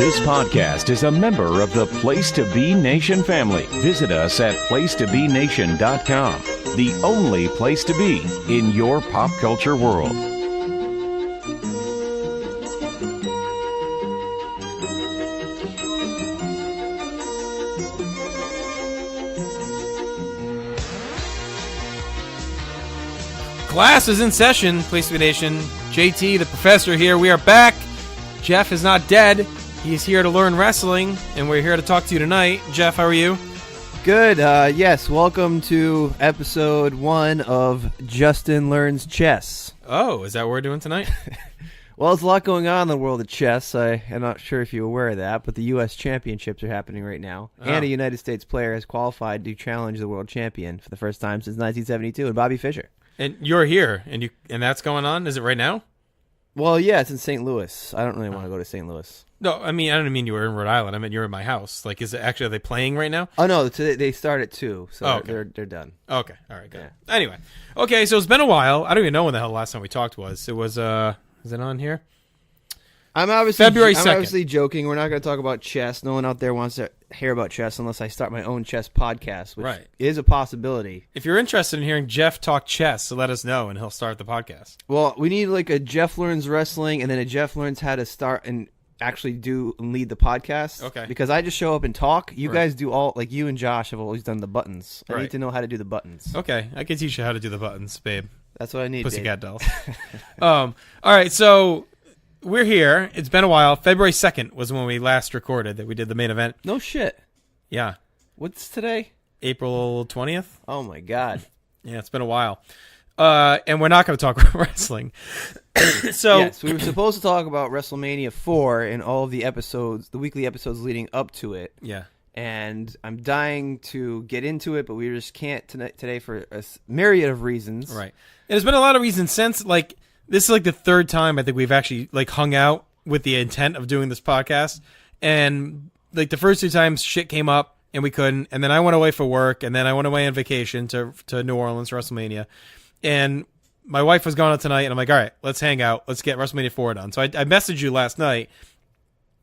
This podcast is a member of the Place to Be Nation family. Visit us at placetobenation.com, the only place to be in your pop culture world. Class is in session, Place to Be Nation. JT, the professor here. We are back. Jeff is not dead. He's here to learn wrestling, and we're here to talk to you tonight. Jeff, how are you? Good. Yes, welcome to episode 1 of Justin Learns Chess. Oh, is that what we're doing tonight? Well, there's a lot going on in the world of chess. I am not sure if you're aware of that, but the U.S. Championships are happening right now, and a United States player has qualified to challenge the world champion for the first time since 1972, and Bobby Fischer. And you're here, and that's going on? Is it right now? Well, yeah, it's in St. Louis. I don't really want to go to St. Louis. No, I don't mean you were in Rhode Island. I mean you're in my house. Like, is it actually, are they playing right now? Oh, no, they start at 2, so okay. they're done. Okay, all right, good. Yeah. Anyway, okay, so it's been a while. I don't even know when the hell the last time we talked was. It was, is it on here? February 2nd. I'm obviously joking. We're not going to talk about chess. No one out there wants to hear about chess unless I start my own chess podcast, which is a possibility. If you're interested in hearing Jeff talk chess, so let us know, and he'll start the podcast. Well, we need like a Jeff Learns Wrestling, and then a Jeff Learns how to start and actually do and lead the podcast. Okay. Because I just show up and talk. You guys do all, like you and Josh have always done the buttons. I need to know how to do the buttons. Okay, I can teach you how to do the buttons, babe. That's what I need, Pussycat dolls. All right, so we're here. It's been a while. February 2nd was when we last recorded that we did the main event. No shit. Yeah. What's today? April 20th. Oh, my God. Yeah, it's been a while. And we're not going to talk about wrestling. So yes, we were supposed to talk about WrestleMania IV and all of the episodes, the weekly episodes leading up to it. Yeah. And I'm dying to get into it, but we just can't today for a myriad of reasons. Right. And there's been a lot of reasons since, like, this is like the third time I think we've actually like hung out with the intent of doing this podcast. And like the first 2 times shit came up and we couldn't. And then I went away for work, and then I went away on vacation to New Orleans for WrestleMania. And my wife was going out tonight, and I'm like, all right, let's hang out. Let's get WrestleMania 4 done. So I messaged you last night,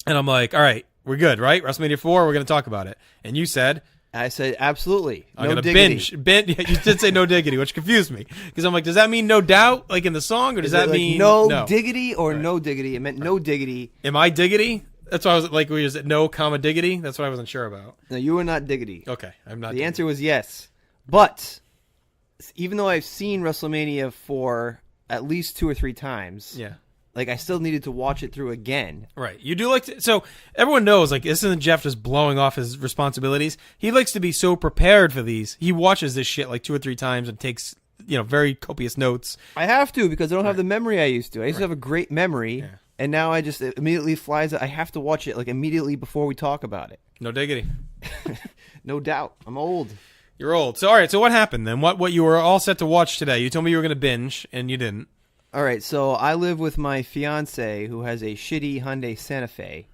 and I'm like, all right, we're good, right? WrestleMania 4, we're going to talk about it. And you said, I said, absolutely. I'm going to binge. Yeah, you did say no diggity, which confused me. Because I'm like, does that mean no doubt, like in the song? Or does that mean no diggity or no diggity? It meant no diggity. Am I diggity? That's why I was like, was it no comma diggity? That's what I wasn't sure about. No, you were not diggity. Okay, I'm not The diggity. answer was yes. But even though I've seen WrestleMania for at least 2 or 3 times, yeah, like I still needed to watch it through again. Right. You do like to, so everyone knows, like, this isn't Jeff just blowing off his responsibilities. He likes to be so prepared for these. He watches this shit like 2 or 3 times and takes, very copious notes. I have to, because I don't have the memory I used to. I used to have a great memory, and now I just it immediately flies. I have to watch it like immediately before we talk about it. No diggity. No doubt. I'm old. You're old. So all right. So what happened then? What you were all set to watch today? You told me you were going to binge, and you didn't. All right, so I live with my fiance who has a shitty Hyundai Santa Fe.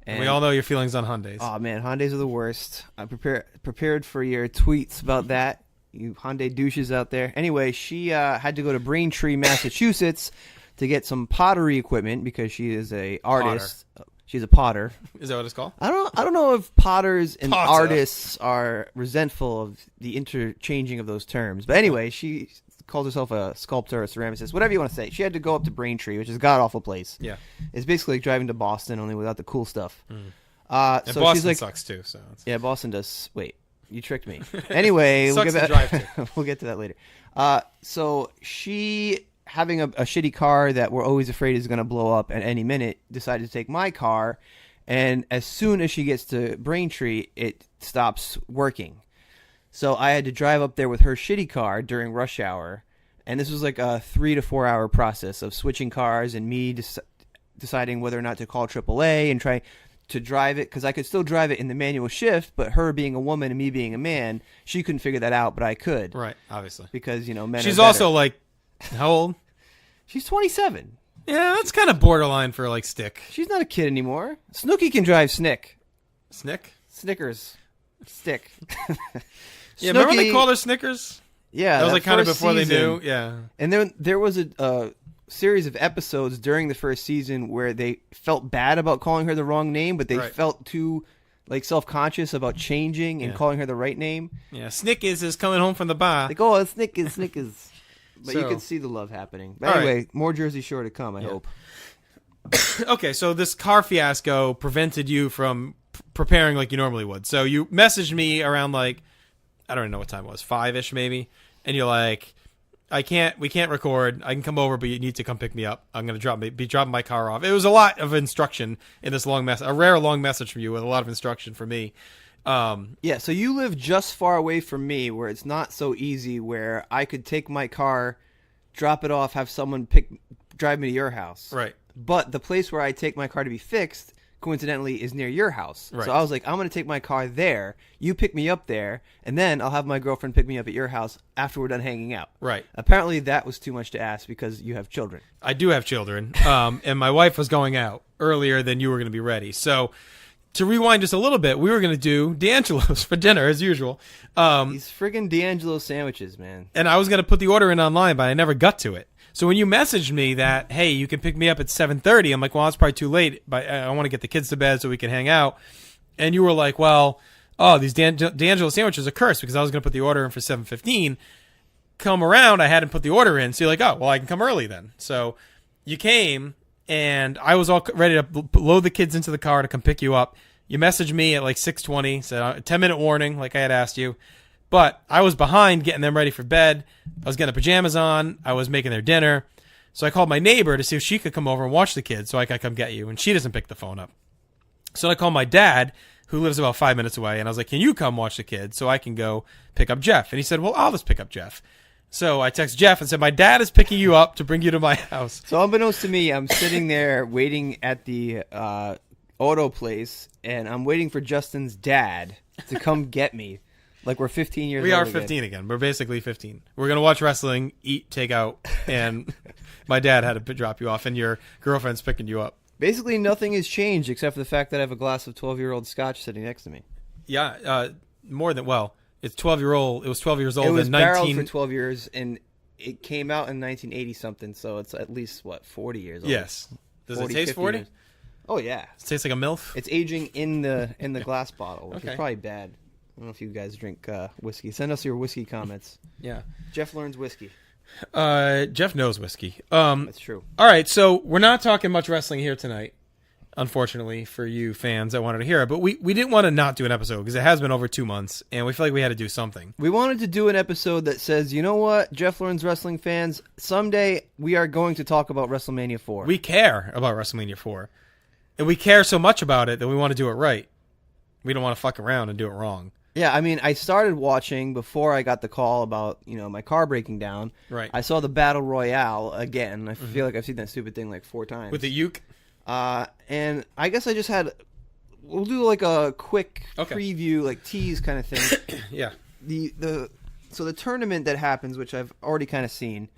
And we all know your feelings on Hyundais. Oh, man, Hyundais are the worst. I prepared for your tweets about that, you Hyundai douches out there. Anyway, she had to go to Braintree, Massachusetts to get some pottery equipment because she is a artist. Potter. She's a potter. Is that what it's called? I don't know if potters and artists are resentful of the interchanging of those terms. But anyway, she calls herself a sculptor, a ceramicist, whatever you want to say. She had to go up to Braintree, which is a god-awful place. Yeah. It's basically like driving to Boston, only without the cool stuff. And so Boston she's like, sucks, too. So yeah, Boston does. Wait, you tricked me. Anyway, we'll get to that later. So she, having a shitty car that we're always afraid is going to blow up at any minute, decided to take my car, and as soon as she gets to Braintree, it stops working. So I had to drive up there with her shitty car during rush hour, and this was like a 3 to 4 hour process of switching cars and me deciding whether or not to call AAA and try to drive it, because I could still drive it in the manual shift, but her being a woman and me being a man, she couldn't figure that out, but I could. Right, obviously. Because, men She's are better. also like, how old? She's 27. Yeah, that's kind of borderline for like stick. She's not a kid anymore. Snooki can drive Snick. Snickers. Stick. Yeah, remember they called her Snickers? Yeah. That was like kind of before season. they knew. Yeah. And then there was a series of episodes during the first season where they felt bad about calling her the wrong name, but they felt too like self-conscious about changing and calling her the right name. Yeah, Snickers is coming home from the bar. Like, oh, Snickers. But you can see the love happening. But anyway, more Jersey Shore to come, I hope. Okay, so this car fiasco prevented you from preparing like you normally would. So you messaged me around like, I don't even know what time it was, 5-ish maybe, and you're like, we can't record. I can come over, but you need to come pick me up. I'm going to be dropping my car off. It was a lot of instruction in this long message, a rare long message from you with a lot of instruction for me. Yeah, so you live just far away from me where it's not so easy where I could take my car, drop it off, have someone drive me to your house. Right. But the place where I take my car to be fixed, coincidentally, is near your house. Right. So I was like, I'm going to take my car there. You pick me up there, and then I'll have my girlfriend pick me up at your house after we're done hanging out. Right. Apparently, that was too much to ask because you have children. I do have children, and my wife was going out earlier than you were going to be ready. So to rewind just a little bit, we were going to do D'Angelo's for dinner, as usual. These friggin' D'Angelo sandwiches, man. And I was going to put the order in online, but I never got to it. So when you messaged me that, hey, you can pick me up at 7:30, I'm like, well, it's probably too late, but I want to get the kids to bed so we can hang out. And you were like, well, these D'Angelo sandwiches are cursed because I was going to put the order in for 7:15. Come around, I hadn't put the order in. So you're like, oh, well, I can come early then. So you came, and I was all ready to load the kids into the car to come pick you up. You messaged me at like 6:20, said a 10-minute warning like I had asked you. But I was behind getting them ready for bed. I was getting the pajamas on. I was making their dinner. So I called my neighbor to see if she could come over and watch the kids so I could come get you. And she doesn't pick the phone up. So I called my dad, who lives about 5 minutes away. And I was like, can you come watch the kids so I can go pick up Jeff? And he said, well, I'll just pick up Jeff. So I texted Jeff and said, my dad is picking you up to bring you to my house. So unbeknownst to me, I'm sitting there waiting at the auto place. And I'm waiting for Justin's dad to come get me. Like we're 15 years old. We are 15 again. We're basically 15. We're going to watch wrestling, eat, take out, and my dad had to drop you off, and your girlfriend's picking you up. Basically, nothing has changed except for the fact that I have a glass of 12-year-old scotch sitting next to me. Yeah, more than, well, it's 12-year-old. It was 12 years old. It was in barreled for 12 years, and it came out in 1980-something, so it's at least, 40 years old? Yes. Does it taste 40? Years. Oh, yeah. It tastes like a MILF? It's aging in the glass bottle, which Okay. is probably bad. I don't know if you guys drink whiskey. Send us your whiskey comments. Yeah. Jeff learns whiskey. Jeff knows whiskey. That's true. All right, so we're not talking much wrestling here tonight, unfortunately, for you fans that wanted to hear it. But we didn't want to not do an episode because it has been over 2 months, and we feel like we had to do something. We wanted to do an episode that says, you know what, Jeff learns wrestling fans, someday we are going to talk about WrestleMania 4. We care about WrestleMania 4. And we care so much about it that we want to do it right. We don't want to fuck around and do it wrong. Yeah, I mean, I started watching before I got the call about, my car breaking down. Right. I saw the Battle Royale again. I feel like I've seen that stupid thing like 4 times. With the uke? And I guess I just we'll do like a quick preview, like tease kind of thing. Yeah. So the tournament that happens, which I've already kind of seen,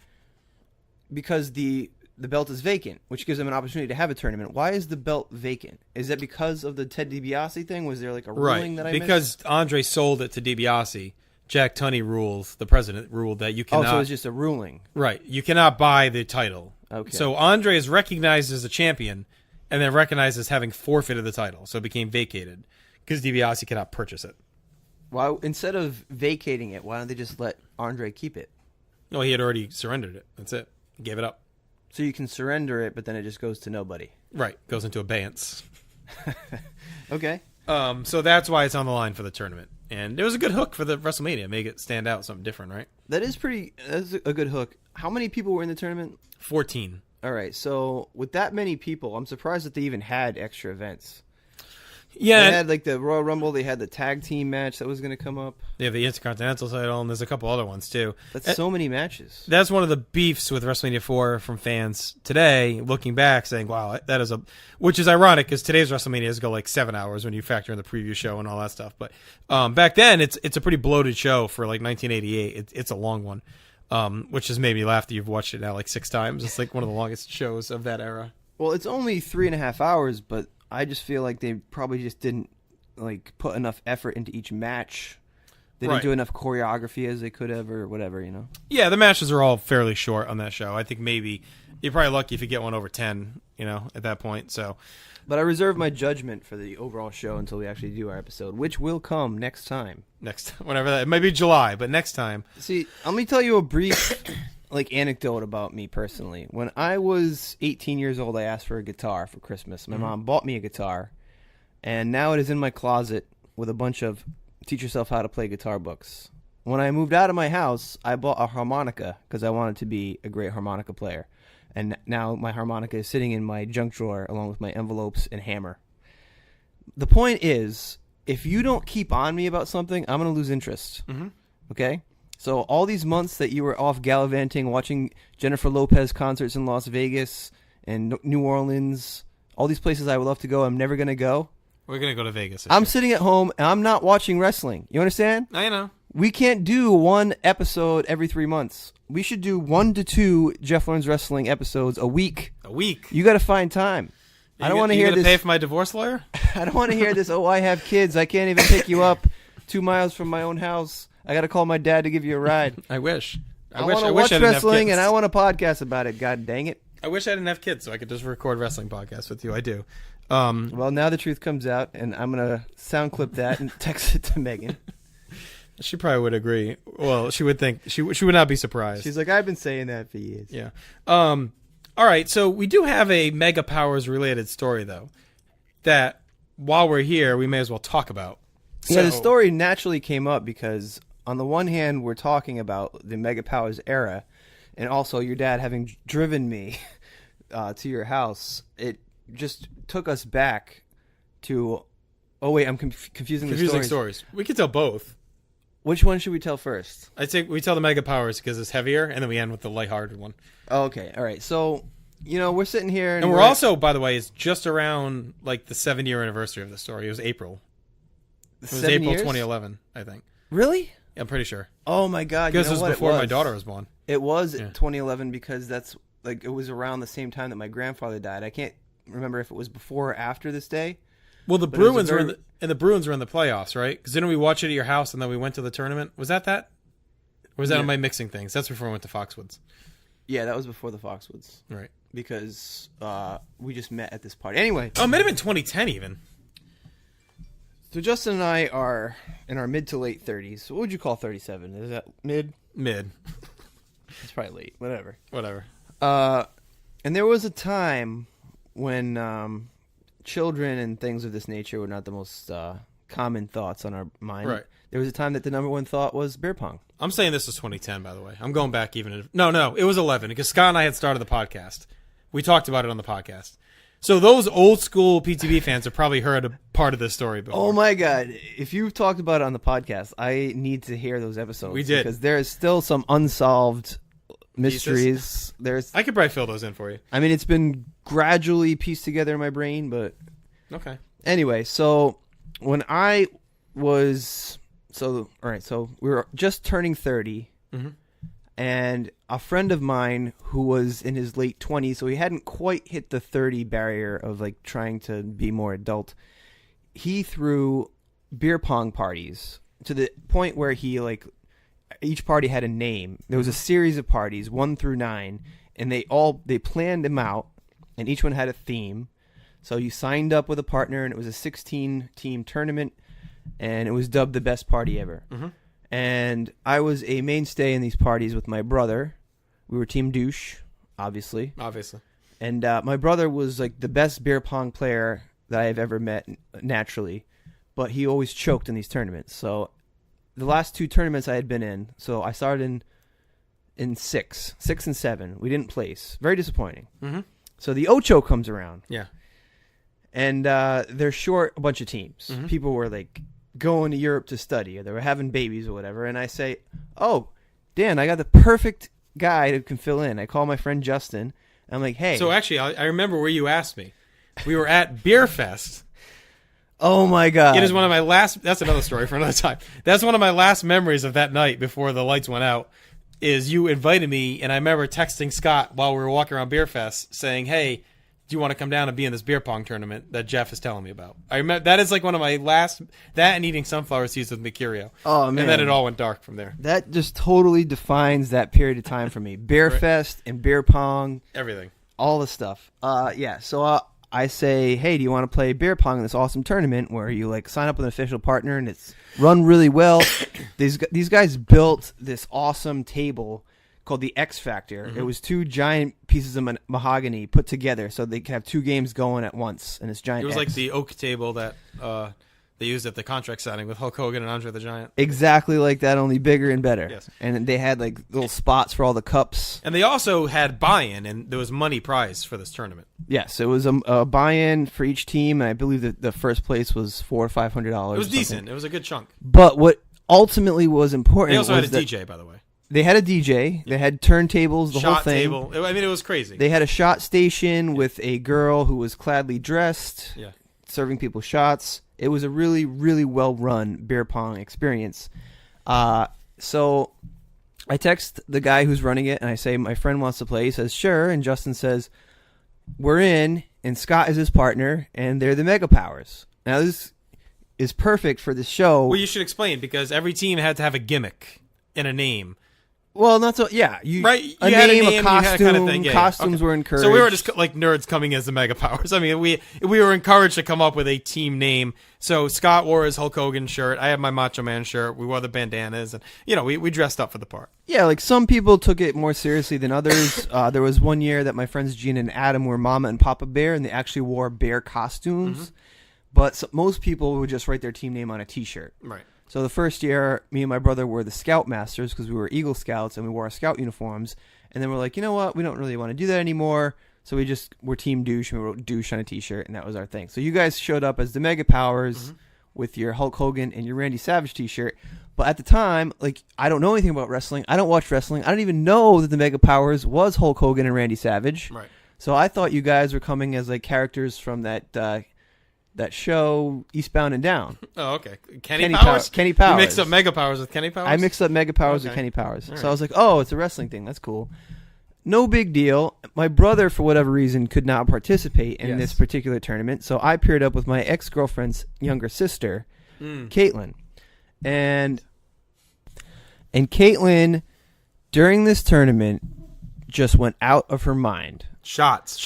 because the belt is vacant, which gives them an opportunity to have a tournament. Why is the belt vacant? Is that because of the Ted DiBiase thing? Was there like a ruling that I missed? Because Andre sold it to DiBiase. Jack Tunney the president ruled that you cannot... Oh, so it's just a ruling. Right. You cannot buy the title. Okay. So Andre is recognized as a champion and then recognized as having forfeited the title. So it became vacated because DiBiase cannot purchase it. Why, instead of vacating it, why don't they just let Andre keep it? No, he had already surrendered it. That's it. He gave it up. So you can surrender it, but then it just goes to nobody. Right. Goes into abeyance. Okay. So that's why it's on the line for the tournament. And it was a good hook for the WrestleMania. Make it stand out, something different, right? That's a good hook. How many people were in the tournament? 14. All right. So with that many people, I'm surprised that they even had extra events. Yeah. They had like the Royal Rumble. They had the tag team match that was going to come up. They have the Intercontinental title, and there's a couple other ones, too. That's so many matches. That's one of the beefs with WrestleMania 4 from fans today, looking back, saying, wow, that is which is ironic, because today's WrestleManias go like 7 hours when you factor in the preview show and all that stuff. But back then, it's a pretty bloated show for like 1988. It's a long one, which has made me laugh that you've watched it now like 6 times. It's like one of the longest shows of that era. Well, it's only 3.5 hours, but I just feel like they probably just didn't like put enough effort into each match. They didn't do enough choreography as they could have, or whatever, Yeah, the matches are all fairly short on that show. I think maybe You're probably lucky if you get one over 10, at that point. So, But I reserve my judgment for the overall show until we actually do our episode, which will come next time. Whenever it might be July, but next time. See, let me tell you a brief anecdote about me personally. When I was 18 years old, I asked for a guitar for Christmas. My mom bought me a guitar, and now it is in my closet with a bunch of teach yourself how to play guitar books. When I moved out of my house, I bought a harmonica because I wanted to be a great harmonica player. And now my harmonica is sitting in my junk drawer along with my envelopes and hammer. The point is, if you don't keep on me about something, I'm going to lose interest. Okay? So all these months that you were off gallivanting, watching Jennifer Lopez concerts in Las Vegas and New Orleans, all these places I would love to go, I'm never going to go. We're going to go to Vegas. I'm sitting at home, and I'm not watching wrestling. You understand? I know. We can't do one episode every 3 months. We should do 1 to 2 Jeff Learns Wrestling episodes a week. A week? You got to find time. I don't want to hear this. You pay for my divorce lawyer? I don't want to hear this, I have kids. I can't even pick you up 2 miles from my own house. I got to call my dad to give you a ride. I wish. I want to watch wrestling, and I want a podcast about it. God dang it. I wish I didn't have kids so I could just record wrestling podcasts with you. I do. Well, now the truth comes out, and I'm going to sound clip that and text it to Megan. She probably would agree. Well, she would think she would not be surprised. She's like, I've been saying that for years. Yeah. All right. So we do have a Mega Powers related story though, that while we're here, we may as well talk about. Yeah, the story naturally came up because on the one hand, we're talking about the Mega Powers era, and also your dad having driven me to your house. It just took us back to. Oh wait, I'm confusing the stories. We could tell both. Which one should we tell first? I'd say we tell the Mega Powers because it's heavier, and then we end with the lighthearted one. Oh, okay, all right. So, we're sitting here, and we're also, by the way, it's just around like the 7-year anniversary of the story. It was April. It was April 2011, I think. Really? Yeah, I'm pretty sure. Oh my God! Because it was before my daughter was born. It was 2011 because that's it was around the same time that my grandfather died. I can't remember if it was before or after this day. Well, the Bruins were in the Bruins were in the playoffs, right? Because didn't we watch it at your house and then we went to the tournament? Was that? Or was that on my mixing things? That's before we went to Foxwoods. Yeah, that was before the Foxwoods. Right. Because we just met at this party. Anyway. Oh, it might have been 2010 even. So Justin and I are in our mid to late 30s. What would you call 37? Is that mid? Mid. It's probably late. Whatever. And there was a time when children and things of this nature were not the most common thoughts on our mind. Right. There was a time that the number one thought was beer pong. I'm saying this is 2010, by the way. I'm going back even. No, it was 11 because Scott and I had started the podcast. We talked about it on the podcast. So those old school PTB fans have probably heard a part of this story before. Oh my God. If you've talked about it on the podcast, I need to hear those episodes. We did. Because there is still some unsolved mysteries. I could probably fill those in for you. I mean, it's been gradually pieced together in my brain, but okay. Anyway, so when I was so we were just turning 30, and a friend of mine who was in his late 20s, so he hadn't quite hit the 30 barrier of like trying to be more adult. He threw beer pong parties to the point where he like each party had a name. There was a series of parties, 1 through 9, and they planned them out, and each one had a theme. So you signed up with a partner, and it was a 16-team tournament, and it was dubbed the best party ever. And I was a mainstay in these parties with my brother. We were Team Douche, obviously. And my brother was like the best beer pong player that I have ever met naturally, but he always choked in these tournaments. So the last 2 tournaments I had been in, so I started in 6 and 7. We didn't place. Very disappointing. So the Ocho comes around. Yeah. And they're short a bunch of teams. People were like going to Europe to study, or they were having babies or whatever. And I say, oh, Dan, I got the perfect guy who can fill in. I call my friend Justin. I'm like, hey. So actually, I remember where you asked me. We were at Beer Fest. Oh my God. It is one of my last, that's another story for another time. That's one of my last memories of that night before the lights went out, is you invited me, and I remember texting Scott while we were walking around Beer Fest saying, hey, do you want to come down and be in this beer pong tournament that Jeff is telling me about? I remember that is like one of my last, that and eating sunflower seeds with Mercurio. Oh, man. And then it all went dark from there. That just totally defines that period of time for me. Beer Fest and beer pong. Everything. All the stuff. So I say, hey, do you want to play beer pong in this awesome tournament where you like sign up with an official partner and it's run really well? These guys built this awesome table called the X Factor. It was 2 giant pieces of mahogany put together so they could have 2 games going at once. And it's giant. It was X. like the oak table that they used at the contract signing with Hulk Hogan and Andre the Giant. Exactly like that, only bigger and better. Yes. And they had like little spots for all the cups. And they also had buy-in, and there was money prize for this tournament. Yes, it was a buy-in for each team, and I believe that the first place was $400 or $500. It was decent. It was a good chunk. But what ultimately was important They also had was a DJ, by the way. They had a DJ. They had turntables, the whole Shot thing. table. I mean, it was crazy. They had a shot station with a girl who was cladly dressed, serving people shots. It was a really, really well-run beer pong experience. So I text the guy who's running it, and I say, my friend wants to play. He says, sure. And Justin says, we're in, and Scott is his partner, and they're the Mega Powers. Now, this is perfect for this show. Well, you should explain, because every team had to have a gimmick and a name. Well, not so. Yeah, right. You a had name, a a costume. kind of thing. Costumes were encouraged. So we were just like nerds coming as the Mega Powers. I mean, we were encouraged to come up with a team name. So Scott wore his Hulk Hogan shirt. I had my Macho Man shirt. We wore the bandanas, and we dressed up for the part. Yeah, like some people took it more seriously than others. There was one year that my friends Gina and Adam were Mama and Papa Bear, and they actually wore bear costumes. But most people would just write their team name on a T-shirt. Right. So the first year, me and my brother were the Scoutmasters because we were Eagle Scouts and we wore our Scout uniforms. And then we're like, you know what? We don't really want to do that anymore. So we're Team Douche and we wrote Douche on a T-shirt, and that was our thing. So you guys showed up as the Mega Powers with your Hulk Hogan and your Randy Savage T-shirt. But at the time, like, I don't know anything about wrestling. I don't watch wrestling. I don't even know that the Mega Powers was Hulk Hogan and Randy Savage. Right. So I thought you guys were coming as like characters from that show Eastbound and Down. Oh, okay. Kenny Powers? Kenny Powers. You mixed up Mega Powers with Kenny Powers? I mixed up Mega Powers with Kenny Powers. So I was like, oh, it's a wrestling thing. That's cool. No big deal. My brother, for whatever reason, could not participate in this particular tournament. So I paired up with my ex-girlfriend's younger sister, Caitlin. And Caitlin, during this tournament, just went out of her mind. Shot.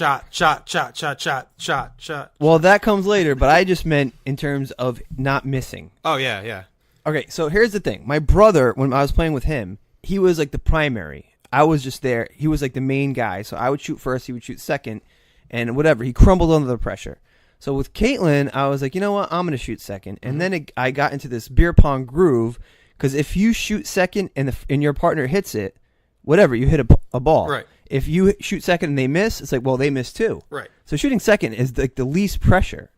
Well, that comes later, but I just meant in terms of not missing. Oh, yeah. Okay, so here's the thing. My brother, when I was playing with him, he was like the primary. I was just there. He was like the main guy. So I would shoot first, he would shoot second, and whatever. He crumbled under the pressure. So with Caitlin, I was like, you know what? I'm going to shoot second. And then I got into this beer pong groove, because if you shoot second and your partner hits it, whatever, you hit a ball. Right. If you shoot second and they miss, it's like, well, they missed too. Right. So shooting second is like the least pressure.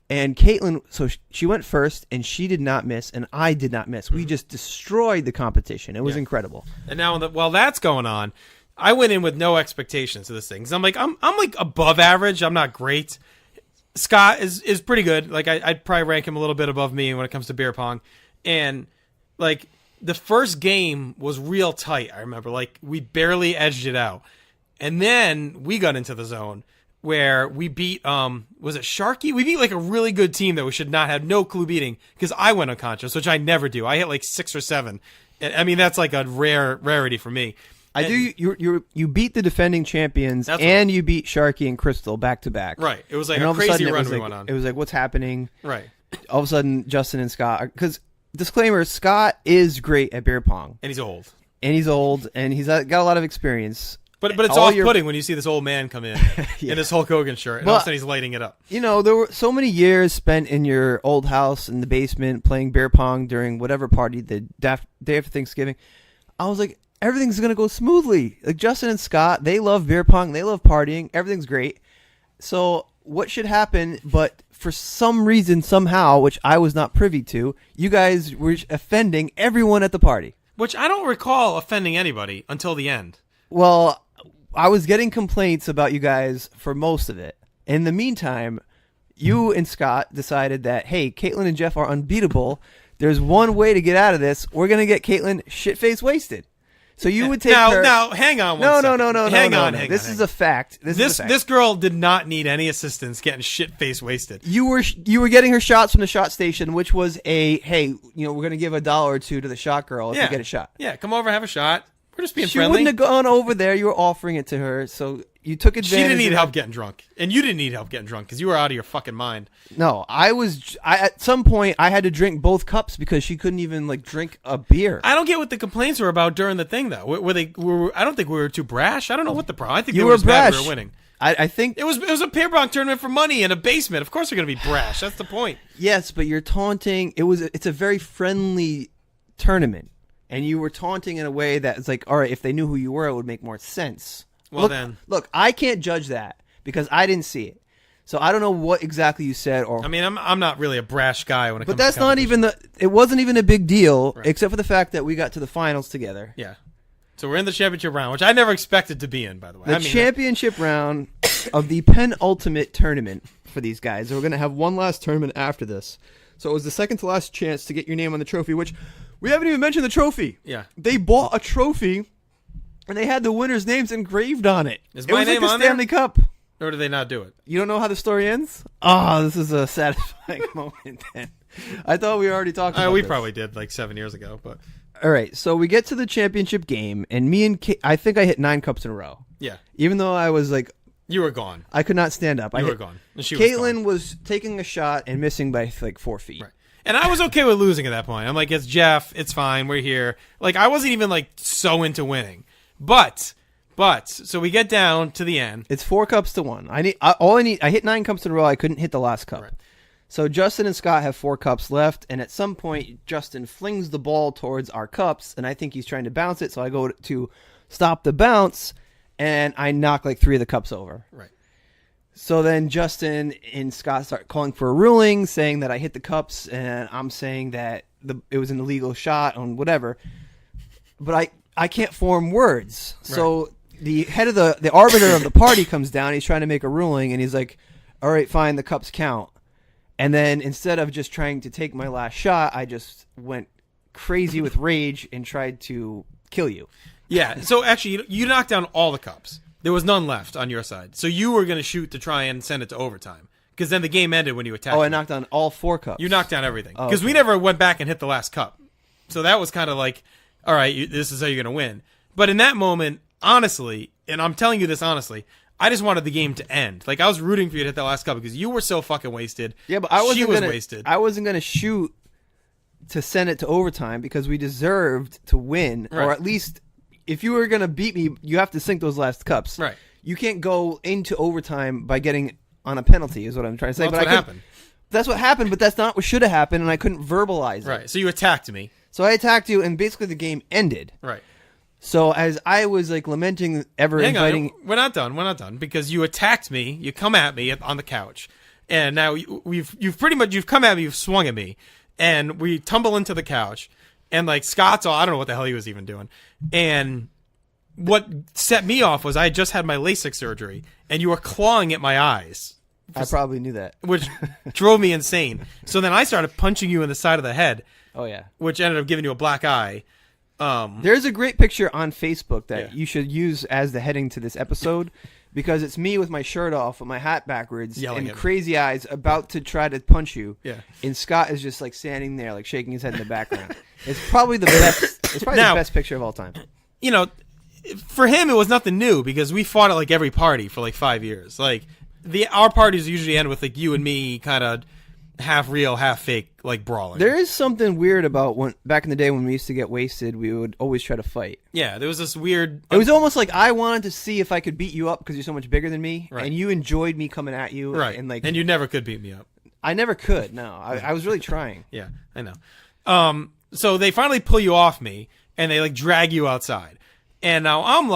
And Caitlin, so she went first, and she did not miss, and I did not miss. We just destroyed the competition. It was incredible. And now, while that's going on, I went in with no expectations of this thing. 'Cause I'm like above average. I'm not great. Scott is pretty good. Like I'd probably rank him a little bit above me when it comes to beer pong. And like the first game was real tight. I remember like we barely edged it out. And then we got into the zone where we beat, was it Sharky? We beat like a really good team that we should not have no clue beating because I went unconscious, which I never do. I hit like 6 or 7. I mean, that's like a rarity for me. You beat the defending champions, and you beat Sharky and Crystal back to back. Right. It was like a crazy run we went on. It was like, what's happening? Right. All of a sudden, Justin and Scott, because disclaimer, Scott is great at beer pong. And he's old. And he's got a lot of experience. But it's off-putting when you see this old man come in in his Hulk Hogan shirt, and all of a sudden he's lighting it up. You know, there were so many years spent in your old house in the basement playing beer pong during whatever party, the day after Thanksgiving. I was like, everything's going to go smoothly. Like Justin and Scott, they love beer pong. They love partying. Everything's great. So what should happen, but for some reason, somehow, which I was not privy to, you guys were offending everyone at the party. Which I don't recall offending anybody until the end. Well, I was getting complaints about you guys for most of it. In the meantime, you and Scott decided that, hey, Caitlin and Jeff are unbeatable. There's one way to get out of this. We're going to get Caitlin shit-faced wasted. So you would take her. Now, hang on. No. Hang on. This is a fact. This girl did not need any assistance getting shit face wasted. You were getting her shots from the shot station, which was hey, we're gonna give $1 or $2 to the shot girl if you get a shot. Yeah, come over, have a shot. We're just being She friendly. wouldn't have gone over there. You were offering it to her, so you took advantage. She didn't need of help getting drunk, and you didn't need help getting drunk because you were out of your fucking mind. No, at some point I had to drink both cups because she couldn't even drink a beer. I don't get what the complaints were about during the thing though. I don't think we were too brash. I don't know what the problem. I think You they were were just mad brash. we were winning. I think It was a beer pong tournament for money in a basement. Of course they're going to be brash. That's the point. yes, but you're taunting. It's a very friendly tournament, and you were taunting in a way that's like, all right, if they knew who you were, it would make more sense. Well, then. Look, I can't judge that because I didn't see it. So I don't know what exactly you said or I mean, I'm not really a brash guy when it comes But that's to not even it wasn't even a big deal except for the fact that we got to the finals together. Yeah. So we're in the championship round, which I never expected to be in, by the way. The championship round of the penultimate tournament for these guys. We're going to have one last tournament after this. So it was the second to last chance to get your name on the trophy, which we haven't even mentioned the trophy. Yeah. They bought a trophy and they had the winners' names engraved on it. Is It my was name like on the Stanley there? Cup. Or do they not do it? You don't know how the story ends? Oh, this is a satisfying moment then. I thought we already talked about We this. probably did 7 years ago, but All right, so we get to the championship game, and me and I think I hit 9 cups in a row. yeah. Even though I was You were gone. I could not stand up. You were gone. And she Caitlin was was taking a shot and missing by 4 feet. Right. And I was okay with losing at that point. I'm like, it's Jeff. It's fine. We're here. I wasn't even so into winning. But, so we get down to the end. It's 4 cups to 1. I hit 9 cups in a row. I couldn't hit the last cup. Right. So Justin and Scott have 4 cups left, and at some point Justin flings the ball towards our cups, and I think he's trying to bounce it. So I go to stop the bounce, and I knock 3 of the cups over. Right. So then Justin and Scott start calling for a ruling, saying that I hit the cups, and I'm saying that it was an illegal shot on whatever. But I can't form words. So the head of the arbiter of the party comes down. He's trying to make a ruling, and he's like, all right, fine, the cups count. And then instead of just trying to take my last shot, I just went crazy with rage and tried to kill you. Yeah. So actually, you knocked down all the cups. There was none left on your side. So you were going to shoot to try and send it to overtime. Because then the game ended when you attacked. Oh, I me. knocked down all 4 cups. You knocked down everything. Oh, Because okay. we never went back and hit the last cup. So that was kind of all right, this is how you're going to win. But in that moment, honestly, and I'm telling you this honestly, I just wanted the game to end. I was rooting for you to hit that last cup because you were so fucking wasted. Yeah, but I she wasn't was wasted. I wasn't gonna shoot to send it to overtime because we deserved to win, Right. or at least if you were gonna beat me, you have to sink those last cups. Right. You can't go into overtime by getting on a penalty. Is what I'm trying to say. Well, that's but what happened. That's what happened, but that's not what should have happened, and I couldn't verbalize it. Right. So you attacked me. So I attacked you, and basically the game ended. Right. So as I was lamenting, Hang inviting. on, we're not done because you attacked me. You come at me on the couch, and now you've come at me. You've swung at me, and we tumble into the couch, and Scott's all I don't know what the hell he was even doing, and what set me off was I had just had my LASIK surgery, and you were clawing at my eyes, I probably knew that. which drove me insane. So then I started punching you in the side of the head, Oh yeah. which ended up giving you a black eye. There's a great picture on Facebook that Yeah. you should use as the heading to this episode because it's me with my shirt off with my hat backwards Yelling and at me. crazy eyes about to try to punch you. Yeah. And Scott is just standing there shaking his head in the background. It's probably the best. It's probably Now- the best picture of all time. You know, for him it was nothing new because we fought at every party for 5 years. Our parties usually end with you and me kind of half real, half fake, brawling. There is something weird about when back in the day when we used to get wasted, we would always try to fight. Yeah, there was this weird. It was almost like I wanted to see if I could beat you up because you're so much bigger than me, Right. and you enjoyed me coming at you. Right, And you never could beat me up. I never could. No, I was really trying. Yeah, I know. So they finally pull you off me, and they drag you outside, and now I'm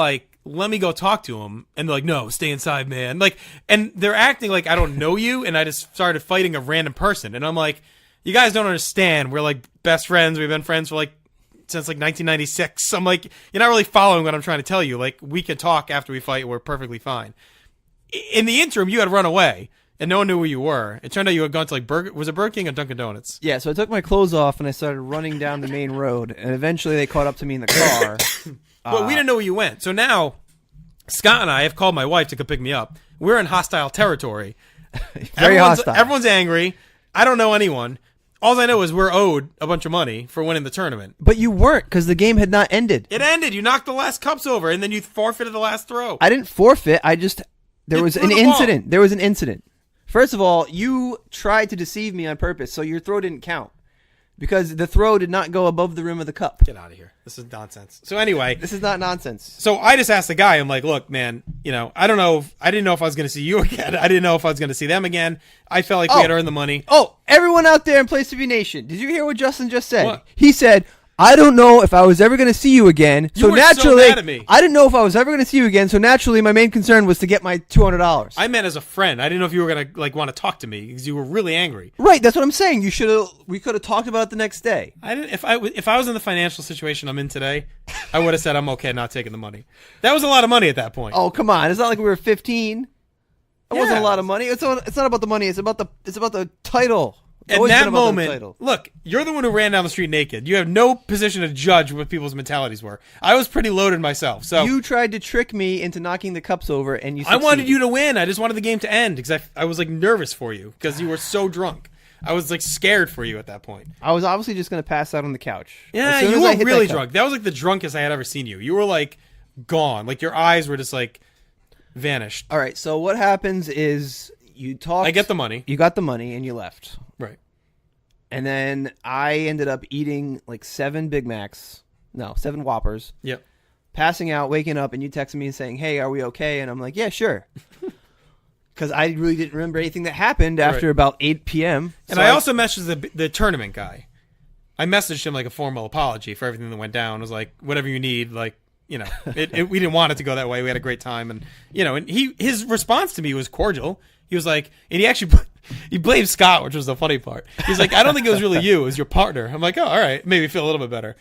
let me go talk to him, and they're no, stay inside, man. And they're acting like I don't know you, and I just started fighting a random person, and I'm like, you guys don't understand. We're best friends. We've been friends for since 1996. I'm like, you're not really following what I'm trying to tell you. We can talk after we fight. We're perfectly fine. In the interim, you had run away, and no one knew where you were. It turned out you had gone to was it Burger King or Dunkin' Donuts? Yeah, so I took my clothes off and I started running down the main road, and eventually they caught up to me in the car. But we didn't know where you went. So now, Scott and I have called my wife to come pick me up. We're in hostile territory. Very hostile. Everyone's angry. I don't know anyone. All I know is we're owed a bunch of money for winning the tournament. But you weren't, because the game had not ended. It ended. You knocked the last cups over, and then you forfeited the last throw. I didn't forfeit. There was an incident. Ball. There was an incident. First of all, you tried to deceive me on purpose, so your throw didn't count. Because the throw did not go above the rim of the cup. Get out of here. This is nonsense. So anyway. This is not nonsense. So I just asked the guy, I'm like, look, man, I don't know. I didn't know if I was going to see you again. I didn't know if I was going to see them again. I felt like we had earned the money. Oh, everyone out there in Place to Be Nation, did you hear what Justin just said? What? He said, I don't know if I was ever going to see you again. You were so naturally, mad at me. I didn't know if I was ever going to see you again. So naturally, my main concern was to get my $200. I meant as a friend. I didn't know if you were going to want to talk to me because you were really angry. Right, that's what I'm saying. We could have talked about it the next day. I didn't. If I was in the financial situation I'm in today, I would have said I'm okay not taking the money. That was a lot of money at that point. Oh, come on. It's not like we were 15. It wasn't Yeah. a lot of money. It's not about the money. It's about the title. It's At always been that about the moment, title. look, you're the one who ran down the street naked. You have no position to judge what people's mentalities were. I was pretty loaded myself. So You tried to trick me into knocking the cups over, and you I succeeded. wanted you to win. I just wanted the game to end because I was like nervous for you because you were so drunk. I was like scared for you at that point. I was obviously just going to pass out on the couch. Yeah, As soon you as I were hit really that cup. drunk. That was like the drunkest I had ever seen you. You were like gone. Like your eyes were just like vanished. All right, so what happens is you talked. I get the money. You got the money, and you left. Right. And then I ended up eating like 7 Big Macs. No, 7 Whoppers. Yep. Passing out, waking up, and you texted me and saying, hey, are we okay? And I'm like, yeah, sure. Because I really didn't remember anything that happened after Right. about 8 p.m. And So I also messaged the tournament guy. I messaged him like a formal apology for everything that went down. I was like, whatever you need, like, we didn't want it to go that way. We had a great time. And, and his response to me was cordial. He was like, and he blamed Scott, which was the funny part. He's like, I don't think it was really you. It was your partner. I'm like, oh, all right. Maybe feel a little bit better.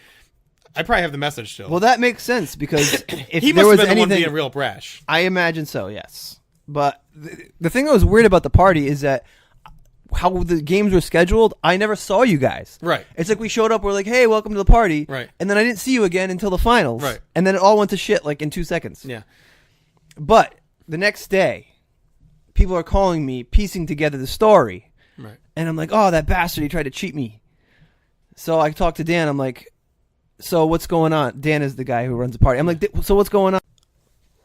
I probably have the message still. Well, that makes sense because if he there must was have been the one anything, being real brash. I imagine so, yes. But the thing that was weird about the party is that how the games were scheduled, I never saw you guys. Right. It's like we showed up, we're like, hey, welcome to the party. Right. And then I didn't see you again until the finals. Right. And then it all went to shit like in 2 seconds. Yeah. But the next day, people are calling me, piecing together the story. Right. And I'm like, oh, that bastard, he tried to cheat me. So I talked to Dan. I'm like, so what's going on? Dan is the guy who runs the party. I'm like, so what's going on?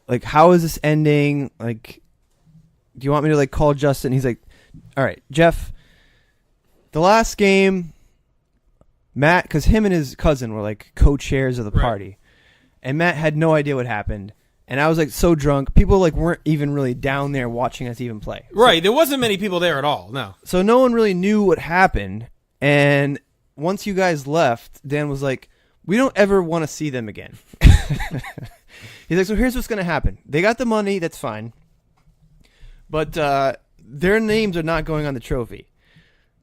Like, how is this ending? Like, do you want me to, like, call Justin? He's like, all right, Jeff, the last game, Matt, because him and his cousin were, like, co-chairs of the party. And Matt had no idea what happened. And I was, like, so drunk. People, like, weren't even really down there watching us even play. Right. There wasn't many people there at all. No. So no one really knew what happened. And once you guys left, Dan was like, we don't ever want to see them again. He's like, so here's what's going to happen. They got the money. That's fine. But their names are not going on the trophy.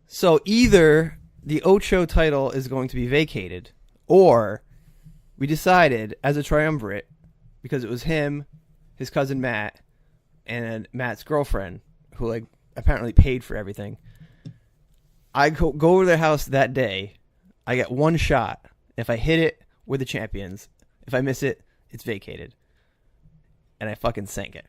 So either the Ocho title is going to be vacated, or we decided as a triumvirate, because it was him, his cousin Matt, and Matt's girlfriend, who like apparently paid for everything. I go over to their house that day. I get one shot. If I hit it, we're the champions. If I miss it, it's vacated. And I fucking sank it.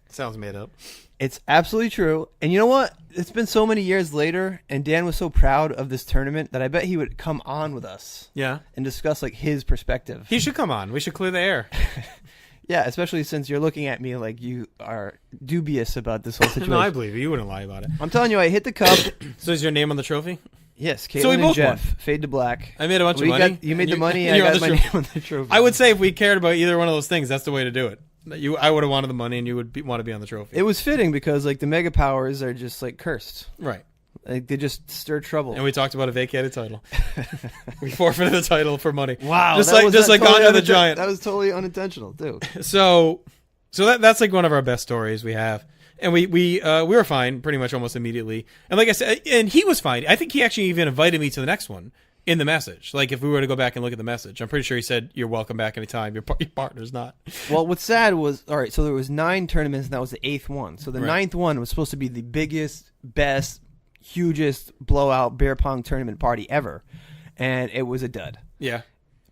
Sounds made up. It's absolutely true. And you know what? It's been so many years later, and Dan was so proud of this tournament that I bet he would come on with us. Yeah. And discuss like his perspective. He should come on. We should clear the air. Yeah, especially since you're looking at me like you are dubious about this whole situation. No, I believe you. You wouldn't lie about it. I'm telling you, I hit the cup. So is your name on the trophy? Yes, Caitlin So we and both Jeff. won. Fade to black. I made a bunch of money. You made the money, and and I you're got on my the name on the trophy. I would say if we cared about either one of those things, that's the way to do it. I would have wanted the money, and you would want to be on the trophy. It was fitting because like the mega powers are just like cursed. Right. Like they just stir trouble. And we talked about a vacated title. We forfeited the title for money. Wow, Just that like was just like totally Andre the Giant. That was totally unintentional too. So that's like one of our best stories we have. And we were fine pretty much almost immediately. And like I said, and he was fine. I think he actually even invited me to the next one in the message. Like if we were to go back and look at the message, I'm pretty sure he said, "You're welcome back anytime. Your partner's not." Well, what's sad was, all right, so there was 9 tournaments and that was the 8th one. So the Right. 9th one was supposed to be the biggest, best, hugest blowout beer pong tournament party ever. And it was a dud. Yeah.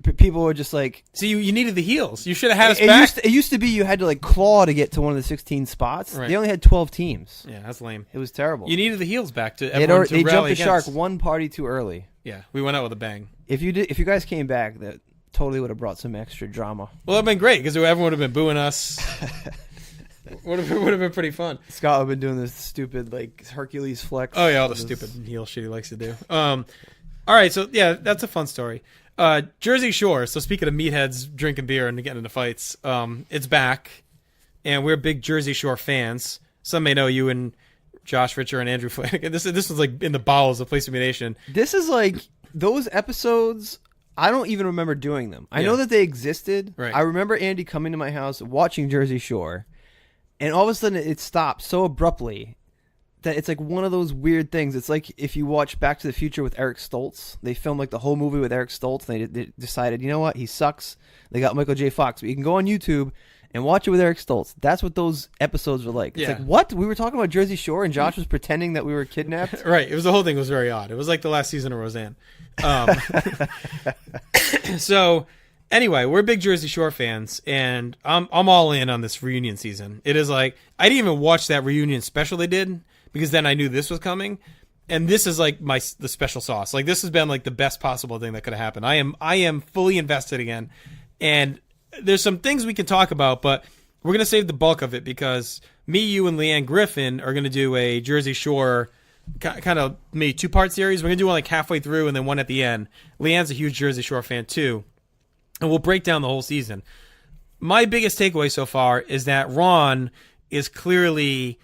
people were just like, so you needed the heels. You should have had us it back. It used to be you had to like claw to get to one of the 16 spots. Right. They only had 12 teams. Yeah, that's lame. It was terrible. You needed the heels back to They everyone to jumped rally the shark against. one party too early. Yeah, we went out with a bang. If you guys came back, that totally would have brought some extra drama. Well, it'd been great because everyone would have been booing us. would have been pretty fun. Scott would have been doing this stupid like Hercules flex. Oh yeah, all the stupid heel shit he likes to do. All right, so yeah, that's a fun story. Jersey Shore. So speaking of meatheads drinking beer and getting into fights, it's back, and we're big Jersey Shore fans. Some may know you and Josh Richer and Andrew Flanagan. This was like in the bowels of Place to Be Nation. This is like those episodes. I don't even remember doing them. I know that they existed. Right. I remember Andy coming to my house watching Jersey Shore, and all of a sudden it stopped so abruptly that it's like one of those weird things. It's like if you watch Back to the Future with Eric Stoltz. They filmed like the whole movie with Eric Stoltz, and they decided, you know what, he sucks. They got Michael J. Fox, but you can go on YouTube and watch it with Eric Stoltz. That's what those episodes were like. It's like, what? We were talking about Jersey Shore, and Josh was pretending that we were kidnapped? Right. It was the whole thing was very odd. It was like the last season of Roseanne. So anyway, we're big Jersey Shore fans, and I'm all in on this reunion season. It is like I didn't even watch that reunion special they did because then I knew this was coming, and this is like the special sauce. Like this has been like the best possible thing that could have happened. I am fully invested again, and there's some things we can talk about, but we're gonna save the bulk of it because me, you, and Leanne Griffin are gonna do a Jersey Shore kind of maybe 2-part series. We're gonna do one like halfway through and then one at the end. Leanne's a huge Jersey Shore fan too, and we'll break down the whole season. My biggest takeaway so far is that Ron is clearly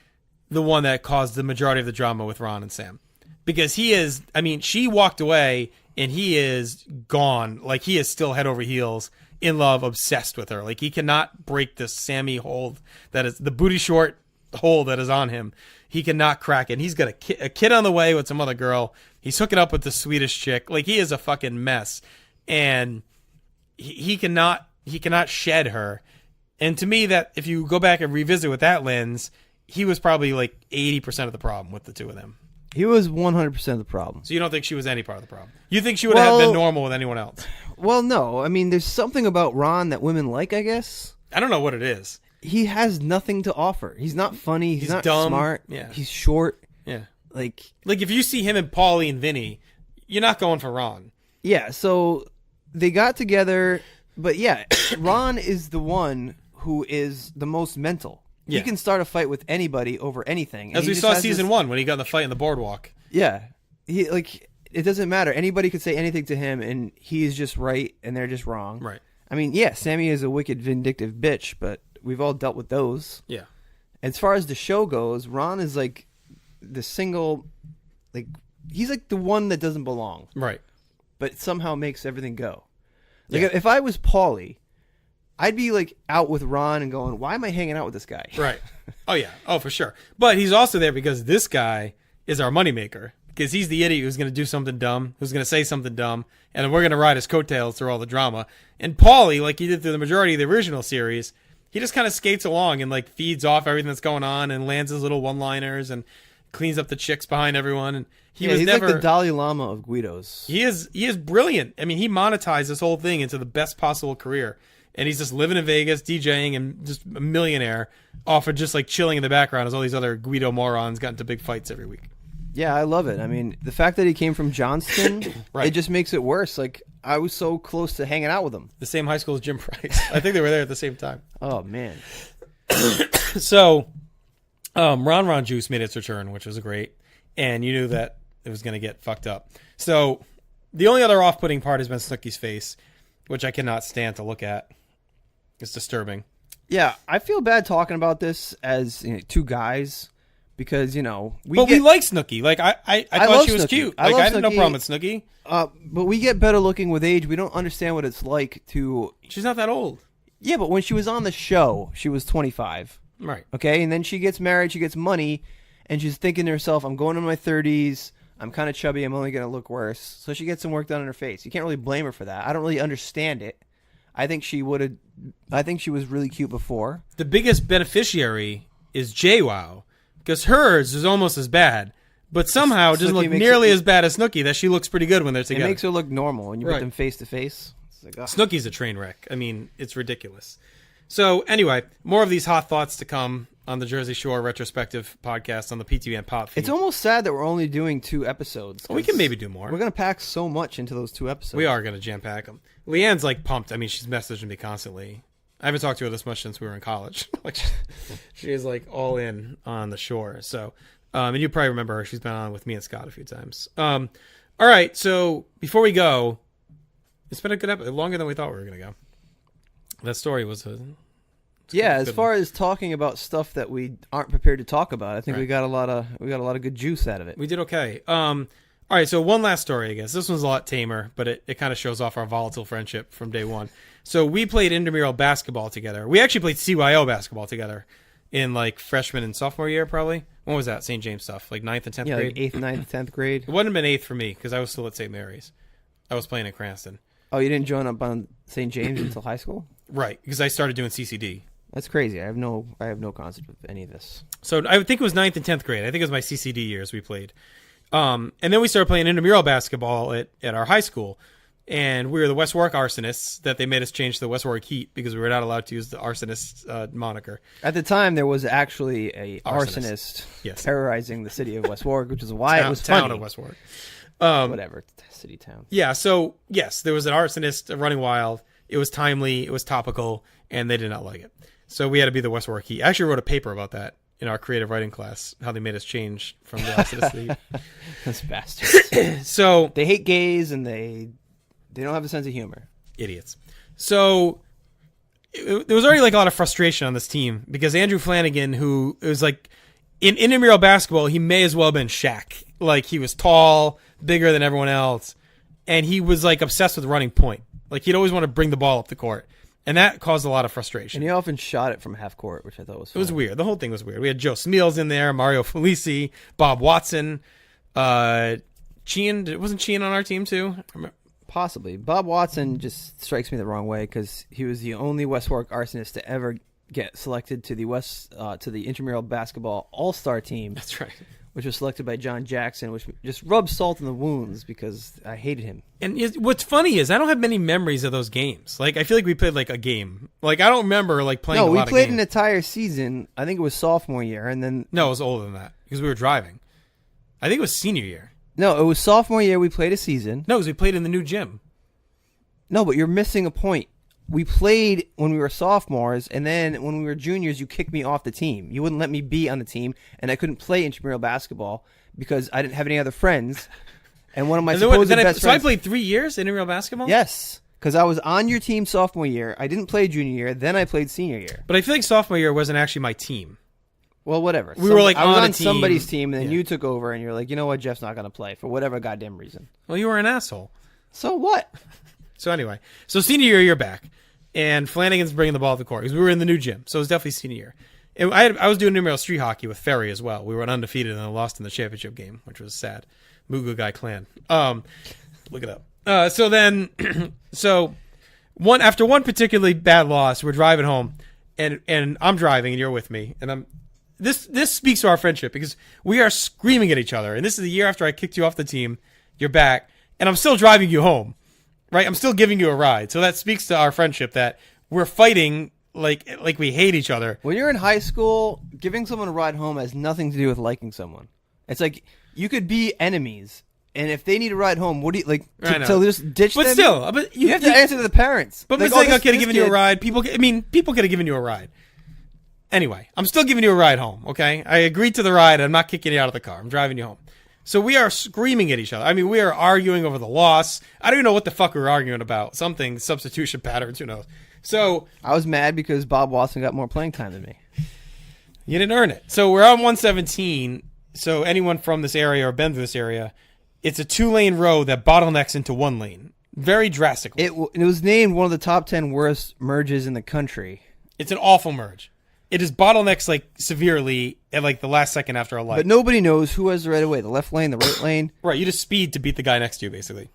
the one that caused the majority of the drama with Ron and Sam, because he is. I mean, she walked away and he is gone. Like he is still head over heels in love, obsessed with her. Like he cannot break this Sammy hold that is the booty short hold that is on him. He cannot crack it. And he's got a kid on the way with some other girl. He's hooking up with the Swedish chick. Like he is a fucking mess, and he cannot shed her. And to me, that if you go back and revisit with that lens, he was probably like 80% of the problem with the two of them. He was 100% of the problem. So you don't think she was any part of the problem? You think she would have been normal with anyone else? Well, no. I mean, there's something about Ron that women like, I guess. I don't know what it is. He has nothing to offer. He's not funny. He's not dumb. smart. Yeah. He's short. Yeah. Like if you see him and Paulie and Vinny, you're not going for Ron. Yeah, so they got together, but yeah, Ron is the one who is the most mental. Yeah. He can start a fight with anybody over anything. As we saw season 1 when he got in the fight in the boardwalk. Yeah. It doesn't matter. Anybody could say anything to him, and he's just right, and they're just wrong. Right. I mean, yeah, Sammy is a wicked, vindictive bitch, but we've all dealt with those. Yeah. As far as the show goes, Ron is like the single, like, he's like the one that doesn't belong. Right. But somehow makes everything go. Like, if I was Paulie, I'd be like out with Ron and going, why am I hanging out with this guy? Right. Oh, yeah. Oh, for sure. But he's also there because this guy is our moneymaker. Because he's the idiot who's going to do something dumb, who's going to say something dumb, and we're going to ride his coattails through all the drama. And Paulie, like he did through the majority of the original series, he just kind of skates along and like feeds off everything that's going on and lands his little one-liners and cleans up the chicks behind everyone. And he's never like the Dalai Lama of Guidos. He is brilliant. I mean, he monetized this whole thing into the best possible career. And he's just living in Vegas, DJing, and just a millionaire off of just like chilling in the background as all these other Guido morons got into big fights every week. Yeah, I love it. I mean, the fact that he came from Johnston, right. It just makes it worse. Like, I was so close to hanging out with him. The same high school as Jim Price. I think they were there at the same time. Oh, man. So, Ron Juice made its return, which was great. And you knew that it was going to get fucked up. So, the only other off-putting part has been Snooki's face, which I cannot stand to look at. It's disturbing. Yeah, I feel bad talking about this as two guys. Because, we like Snooki. Like, I thought she was cute. Like, I had no problem with Snooki. But we get better looking with age. We don't understand what it's like to... She's not that old. Yeah, but when she was on the show, she was 25. Right. Okay, and then she gets married, she gets money, and she's thinking to herself, I'm going in my 30s, I'm kind of chubby, I'm only going to look worse. So she gets some work done on her face. You can't really blame her for that. I don't really understand it. I think she was really cute before. The biggest beneficiary is JWoww. Because hers is almost as bad, but somehow it doesn't look nearly as bad as Snooki, that she looks pretty good when they're together. It makes her look normal when you put them face to face. It's like, ugh. Snooki's a train wreck. I mean, it's ridiculous. So anyway, more of these hot thoughts to come on the Jersey Shore retrospective podcast on the PTBN Pop feed. It's almost sad that we're only doing 2 episodes. Well, we can maybe do more. We're going to pack so much into those 2 episodes. We are going to jam pack them. Leanne's like pumped. I mean, she's messaging me constantly. I haven't talked to her this much since we were in college. Like she is like all in on the Shore. So, and you probably remember her. She's been on with me and Scott a few times. All right. So before we go, it's been a good episode, longer than we thought we were going to go. That story was as far as talking about stuff that we aren't prepared to talk about, I think we got a lot of good juice out of it. We did okay. All right, so one last story, I guess. This one's a lot tamer, but it kind of shows off our volatile friendship from day one. So we played intramural basketball together. We actually played CYO basketball together in like freshman and sophomore year, probably. When was that? St. James stuff, like 9th and 10th grade? Yeah, like 8th, 9th, 10th grade. It wouldn't have been 8th for me because I was still at St. Mary's. I was playing at Cranston. Oh, you didn't join up on St. James until high school? Right, because I started doing CCD. That's crazy. I have no concept of any of this. So I think it was 9th and 10th grade. I think it was my CCD years we played. And then we started playing intramural basketball at our high school. And we were the West Warwick Arsonists that they made us change to the West Warwick Heat because we were not allowed to use the Arsonist moniker. At the time, there was actually a arsonist terrorizing the city of West Warwick, which is why it was funny. Town of West Warwick. Whatever, city, town. Yeah, so, yes, there was an arsonist running wild. It was timely, it was topical, and they did not like it. So we had to be the West Warwick Heat. I actually wrote a paper about that in our creative writing class, how they made us change from the arsonist to the Heat. Those bastards. So they hate gays, and they don't have a sense of humor. Idiots. So there was already like a lot of frustration on this team because Andrew Flanagan, who it was like in intramural basketball, he may as well have been Shaq. Like he was tall, bigger than everyone else, and he was like obsessed with running point. Like he'd always want to bring the ball up the court, and that caused a lot of frustration. And he often shot it from half court, which I thought was fun. It was weird. The whole thing was weird. We had Joe Smeals in there, Mario Felici, Bob Watson, Sheehan. Wasn't Sheehan on our team too? Possibly. Bob Watson just strikes me the wrong way because he was the only West Warwick arsonist to ever get selected to the intramural basketball all-star team. That's right. Which was selected by John Jackson, which just rubbed salt in the wounds because I hated him. And what's funny is I don't have many memories of those games. Like I feel like we played like a game. Like I don't remember like playing. No, we played an entire season. I think it was sophomore year, and then no, it was older than that because we were driving. I think it was senior year. No, it was sophomore year. We played a season. No, because we played in the new gym. No, but you're missing a point. We played when we were sophomores, and then when we were juniors, you kicked me off the team. You wouldn't let me be on the team, and I couldn't play intramural basketball because I didn't have any other friends. And one of my supposed best friends... So I played 3 years intramural basketball? Yes, because I was on your team sophomore year. I didn't play junior year. Then I played senior year. But I feel like sophomore year wasn't actually my team. Well, whatever. We were like I was on team. Somebody's team, and then you took over, and you're like, you know what, Jeff's not going to play for whatever goddamn reason. Well, you were an asshole. So what? So anyway, so senior year, you're back. And Flanagan's bringing the ball to the court because we were in the new gym. So it was definitely senior year. And I was doing intramural street hockey with Ferry as well. We were undefeated and then lost in the championship game, which was sad. Mugu Guy Clan. Look it up. So then, after one particularly bad loss, we're driving home, and I'm driving and you're with me, and this speaks to our friendship because we are screaming at each other. And this is the year after I kicked you off the team. You're back, and I'm still driving you home. Right, I'm still giving you a ride, so that speaks to our friendship that we're fighting like we hate each other. When you're in high school, giving someone a ride home has nothing to do with liking someone. It's like you could be enemies, and if they need a ride home, what do you like to just ditch them? But still, but you have to answer to the parents. But like, I could have given you a ride. People could have given you a ride. Anyway, I'm still giving you a ride home. Okay, I agreed to the ride. I'm not kicking you out of the car. I'm driving you home. So we are screaming at each other. I mean, we are arguing over the loss. I don't even know what the fuck we were arguing about. Something, substitution patterns, who knows. So I was mad because Bob Watson got more playing time than me. You didn't earn it. So we're on 117. So anyone from this area or been through this area, it's a 2-lane road that bottlenecks into 1 lane. Very drastically. It was named one of the top 10 worst merges in the country. It's an awful merge. It is bottlenecks like severely at like the last second after a light. But nobody knows who has the right of way, the left lane, the right lane. Right, you just speed to beat the guy next to you, basically.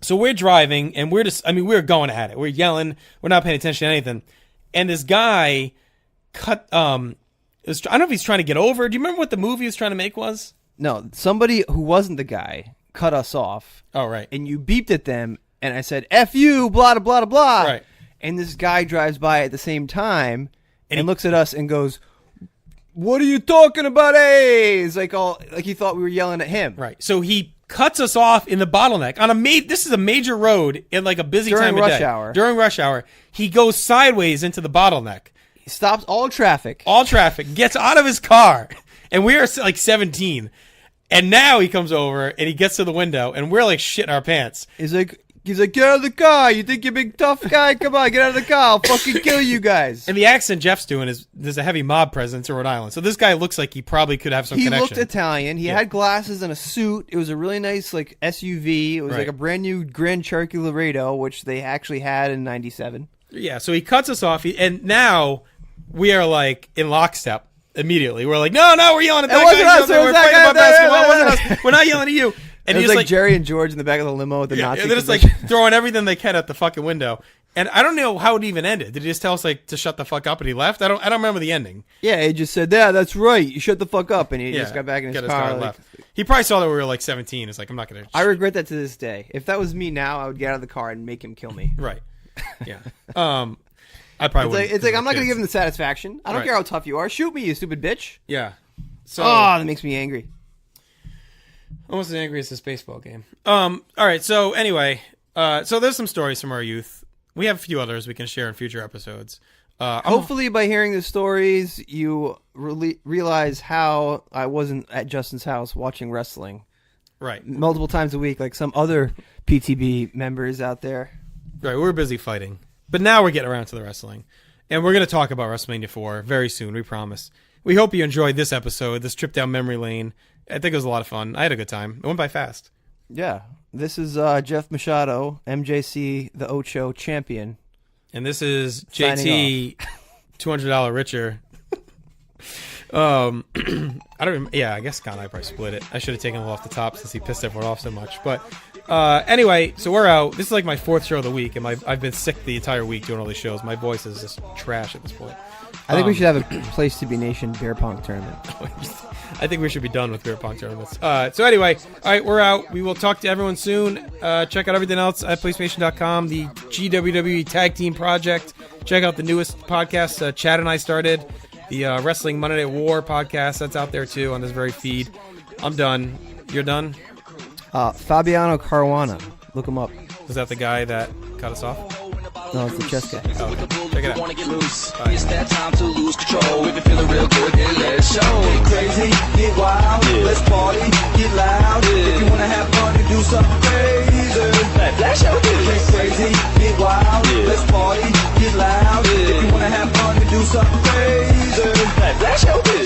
So we're driving, and we're going at it. We're yelling. We're not paying attention to anything. And this guy I don't know if he's trying to get over. Do you remember what the movie he was trying to make was? No, somebody who wasn't the guy cut us off. Oh, right. And you beeped at them, and I said, F you, blah, blah, blah, blah. Right. And this guy drives by at the same time and looks at us and goes, what are you talking about? Hey, it's like he thought we were yelling at him. Right. So he cuts us off in the bottleneck on this is a major road in like a busy time of day. During rush hour. He goes sideways into the bottleneck. He stops all traffic, gets out of his car, and we are like 17. And now he comes over and he gets to the window and we're like shitting our pants. He's like, get out of the car. You think you're a big tough guy? Come on, get out of the car. I'll fucking kill you guys. And the accent Jeff's doing is there's a heavy mob presence in Rhode Island. So this guy looks like he probably could have some connection. He looked Italian. He had glasses and a suit. It was a really nice like SUV. It was like a brand new Grand Cherokee Laredo, which they actually had in '97. Yeah, so he cuts us off. And now we are like in lockstep. Immediately, we're like, no, we're yelling at that guy. We're fighting about basketball. It wasn't us. We're not yelling at you. And he's like Jerry and George in the back of the limo with the Nazi. And they're just like throwing everything they can at the fucking window. And I don't know how it even ended. Did he just tell us like to shut the fuck up and he left? I don't remember the ending. Yeah, he just said, "Yeah, that's right. You shut the fuck up," and he just got back in his car and left. He probably saw that we were like 17. It's like I'm not gonna. I regret that to this day. If that was me now, I would get out of the car and make him kill me. Right. Yeah. I probably it's like I'm not going to give him the satisfaction. I don't care how tough you are. Shoot me, you stupid bitch. Yeah. So that makes me angry. Almost as angry as this baseball game. All right. So anyway, so there's some stories from our youth. We have a few others we can share in future episodes. Hopefully, by hearing the stories, you realize how I wasn't at Justin's house watching wrestling. Right. Multiple times a week, like some other PTB members out there. Right. We were busy fighting. But now we're getting around to the wrestling. And we're going to talk about WrestleMania IV very soon, we promise. We hope you enjoyed this episode, this trip down memory lane. I think it was a lot of fun. I had a good time. It went by fast. Yeah. This is Jeff Machado, MJC, the Ocho champion. And this is JT, $200 richer. I guess Scott and I probably split it. I should have taken it off the top since he pissed everyone off so much. But anyway, so we're out. This is like my fourth show of the week, and I've been sick the entire week doing all these shows. My voice is just trash at this point. I think we should have a Place to Be Nation beer pong tournament. I think we should be done with beer pong tournaments. So anyway, all right, we're out. We will talk to everyone soon. Check out everything else at PlayStation.com, the GWWE Tag Team Project. Check out the newest podcast Chad and I started, the Wrestling Monday Night War podcast. That's out there too on this very feed. I'm done. You're done? Fabiano Caruana. Look him up. Was that the guy that cut us off? No, it's the chess guy. Oh, okay. Check it out. It's that time to lose control. If you're feeling real good, then let it show. Get crazy, get wild, let's party, get loud. If you wanna have fun and do something crazy, that's your thing. Get crazy, get wild, let's party, get loud. If you wanna have fun and do something crazy, that's your thing.